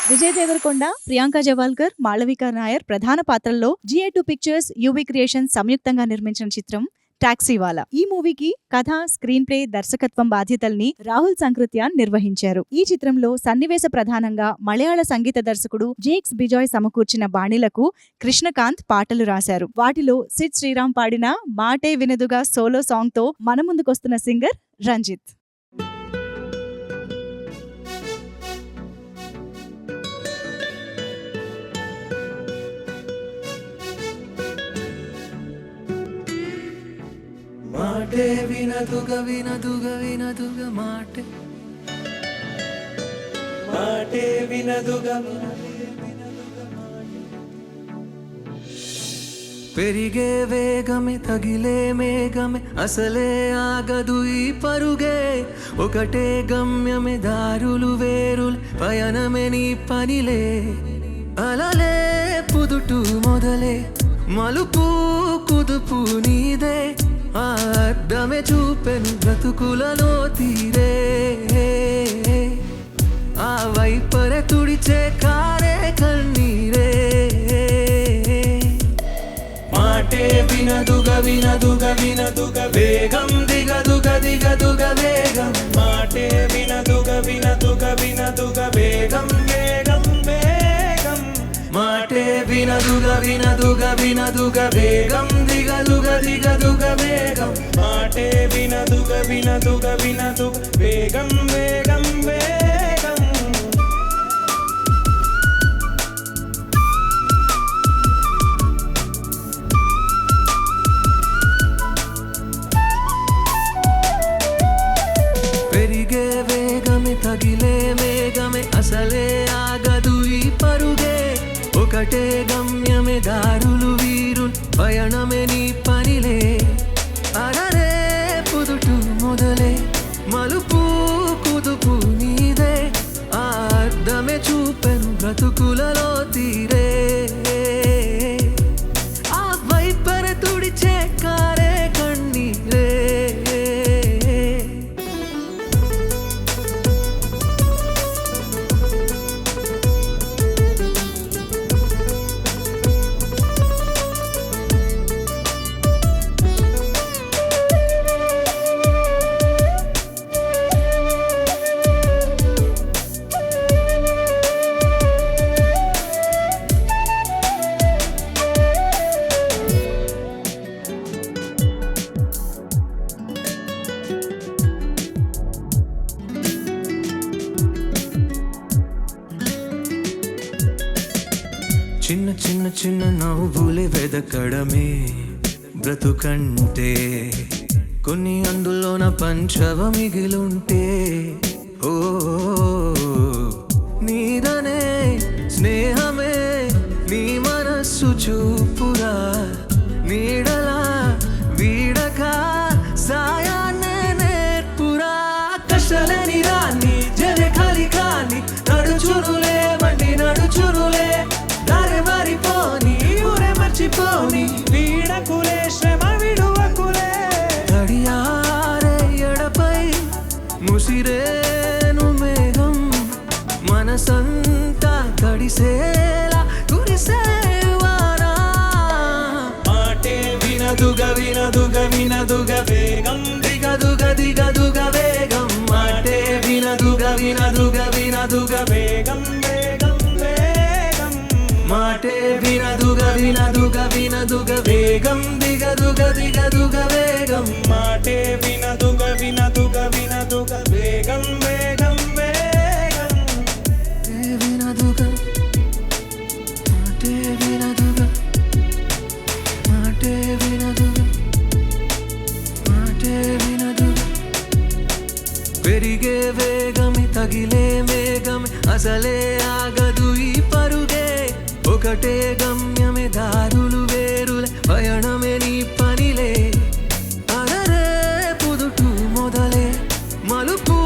విజయ్ దేవరకొండ, ప్రియాంక జవాల్కర్, మాళవిక నాయర్ ప్రధాన పాత్రల్లో GA2 pictures, UV creations సంయుక్తంగా నిర్మించిన చిత్రం టాక్సీవాలా. ఈ మూవీకి కథ, స్క్రీన్ ప్లే, దర్శకత్వం బాధ్యతల్ని రాహుల్ సంకృత్యాన్ నిర్వహించారు. ఈ చిత్రంలో సన్నివేశ ప్రధానంగా మలయాళ సంగీత దర్శకుడు జేక్స్ బిజాయ్ సమకూర్చిన బాణీలకు కృష్ణకాంత్ పాటలు రాశారు. వాటిలో సిద్ శ్రీరామ్ పాడిన మాటే వినదుగా సోలో సాంగ్ తో మన ముందుకొస్తున్న సింగర్ రంజిత్. మాటే వినదుగ వినదుగ వినదుగ మాటే మాటే వినదుగ పెరిగే వేగమే తగిలే మేఘమే అసలే ఆగదు ఈ పరుగే ఒకటే గమ్యమే దారులు వేరులు పయనమే నీ పనిలే అలలే పుదుటు మొదలే మలుపు కుదుపు నీదే ఆ అద్దమే చూపెను బ్రతుకులలో తీరే ఆ వైపరే తుడిచే కారే కన్నీరే మాటే వినదుగ వినదుగ వినదుగ వేగం దిగదుగ దిగదుగ వేగం మాటే వినదుగ వినదుగ వినదుగ వేగం వేగం వేగం మాటే వినదుగ వినదుగ వినదుగ వేగం దిగదుగ దిగదుగ వేగం మాటే వినదుగ వినదుగ వినదుగ వేగం వేగం వేగం పెరిగే వేగమే తగిలే మేఘమే అసలే ఆగదు ఈ పరుగే ఒకటే గమ్యమే దారులు వీరులు పయనమే నీ పనిలే అరరే పుదుటు మొదలే మలుపు కుదుపు నీదే ఆ అద్దమే చూపెను బ్రతుకులలో తీరే ఆ వైపర తుడిచే కారే కన్నీరే చిన్న చిన్న చిన్న నవ్వులే వెదకడమే బ్రతుకంటే కొన్ని అందులోన పంచవ మిగిలుంటే ఓ నీదనే స్నేహమే నీ మనస్సు చూపురా నీడలా వీడక సాయాన్నే నేర్పురా కష్టలేని రాని జరే ఖాళీ కాని నడుచురులే బండి నడుచురులే దారి మారిపోని ఊరే మర్చిపోని వీడకులే శ్రమ విడువకులే తడియారే ఎడపై ముసిరేను మేఘం మనసంతా తడిసేలా కురిసేవారా మాటే వినదుగ వినదుగ వినదుగ వేగం దిగదుగ దిగదుగ వేగం మాటే వినదుగ వినదుగ వినదుగ వేగం వేగం వేగం మాటే వినదుగ వినదుగ వినదుగ వేగం దిగదుగ దిగదుగ వేగం మాటే వినదుగ వినదుగ వినదుగ వేగం వేగం వేగం వినదుగ మాటే వినదుగ మాటే వినదుగ మాటే వినదుగ పెరిగే వేగమే తగిలే మేఘమే అసలే ఆగదు ఈ పరుగే ఒకటే గమ్యమే దారులు వేరులే పయనమే నీ పనిలే అరరే పుదుటు మొదలే మలుపు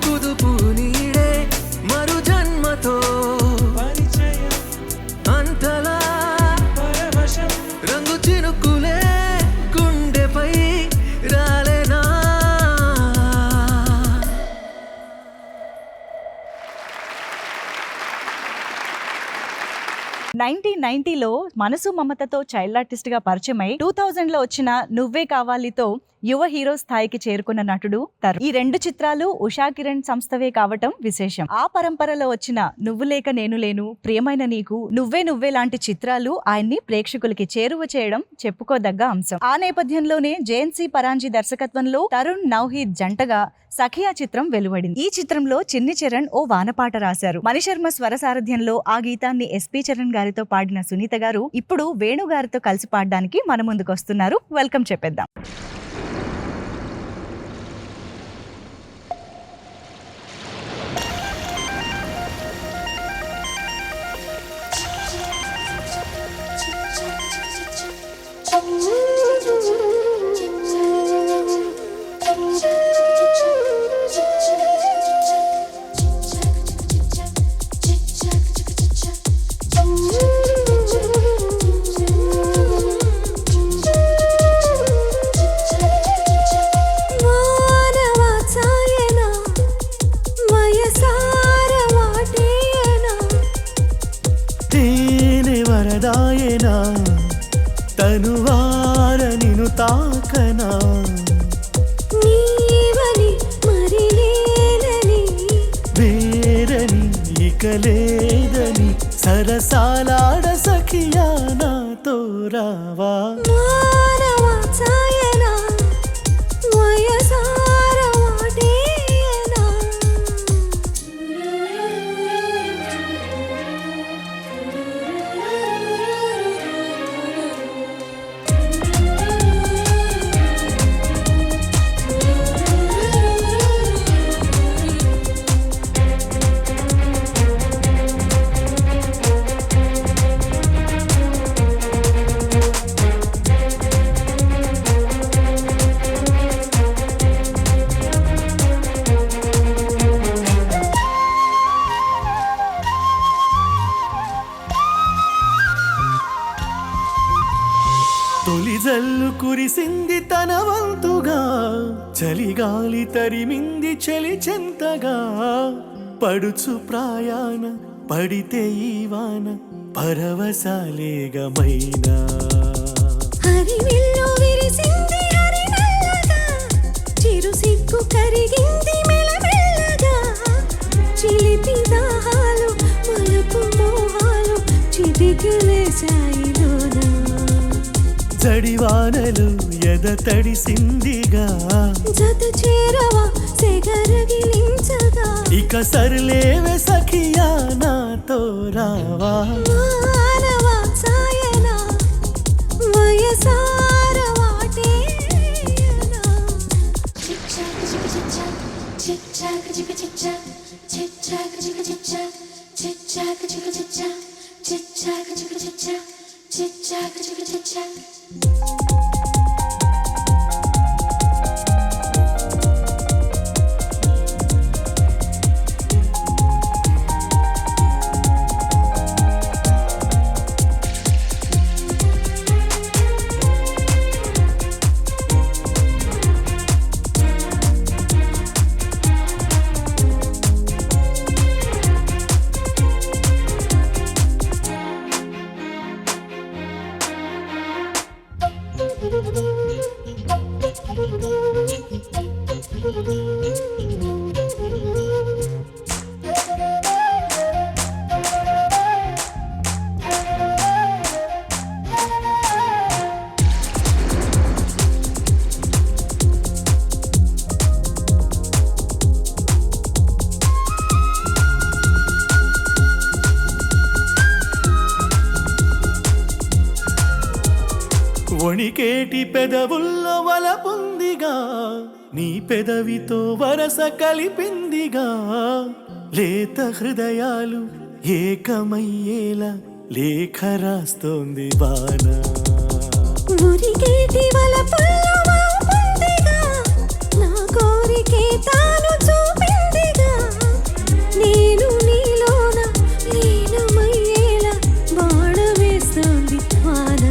కుదుపు నీడే మరు జన్మతో అంతలా రంగు చినుకులే గుండెపై రాలేనా 1990లో మనసు మమతతో చైల్డ్ ఆర్టిస్ట్ గా పరిచయమై 2000 లో వచ్చిన నువ్వే కావాలితో యువ హీరో స్థాయికి చేరుకున్న నటుడు తరుణ్. ఈ 2 చిత్రాలు ఉషా కిరణ్ సంస్థవే కావటం విశేషం. ఆ పరంపరలో వచ్చిన నువ్వు లేక నేను లేను, ప్రియమైన నీకు, నువ్వే నువ్వే లాంటి చిత్రాలు ఆయన్ని ప్రేక్షకులకి చేరువ చేయడం చెప్పుకోదగ్గ అంశం. ఆ నేపథ్యంలోనే జేఎన్సీ పరాంజీ దర్శకత్వంలో తరుణ్ నౌహీద్ జంటగా సఖియా చిత్రం వెలువడింది. ఈ చిత్రంలో చిన్ని చరణ్ ఓ వానపాట రాశారు. మణిశర్మ స్వర సారథ్యంలో ఆ గీతాన్ని ఎస్పీ చరణ్ గారితో పాడిన సునీత గారు ఇప్పుడు వేణు గారితో కలిసి పాడడానికి మన ముందుకు వస్తున్నారు. వెల్కమ్ చెప్పేద్దాం. వరదాయనా తనువార నిను తాకనా నీవని మరి లేదని వేరని ఇక లేదని సరసాలాడ సఖియా నాతో రావా మానవ సాయనా వయసార వాటేనా తొలి జల్లు కురిసింది తన వంతుగా చలిగాలి తరిమింది చలి చెంతగా పడుచు ప్రాయాన పడితే ఈ వాన పరవశాలేగమైనా హరివిల్లు విరిసింది హరినల్లగా చిరు సిగ్గు కరిగింది మెల్లమెల్లగా చిలిపి దాహాలు మలుపు మోహాలు చిటికలేశాయిలోనా జడివానలు ఎద తడిసిందిగా జత చేరవా సెగరగిలించగా ఇక సర్లేవే సఖియా నాతో రావా మానవ సాయనా వయసార వాటేనా వణికేటి పెదవుల్లో వలపుందిగా నీ పెదవితో వరస కలిపిందిగా లేత హృదయాలు ఏకమయ్యేలా లేఖ రాస్తోంది వాన మురికేటి వలపుల్లో వాపుందిగా నా కోరికే తాను చూపిందిగా నేను నీలోన లీనమయ్యేలా బాణ వేస్తోంది వాన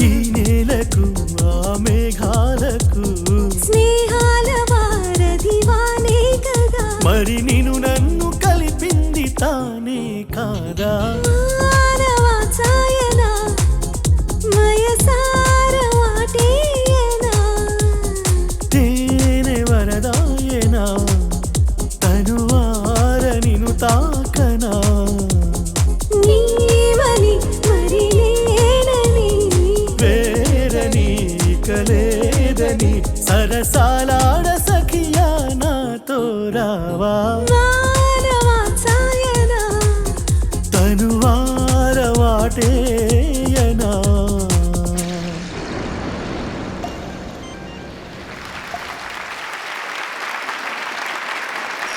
ఈ నేలకు ఆ మేఘాలకు స్నేహాల వారధి వానే కదా మరి నిన్ను నన్ను కలిపింది తానే కాదా మానవ సరసాలాడ సఖియా నాతో రావా వారవాచాయనా తనువార వాటే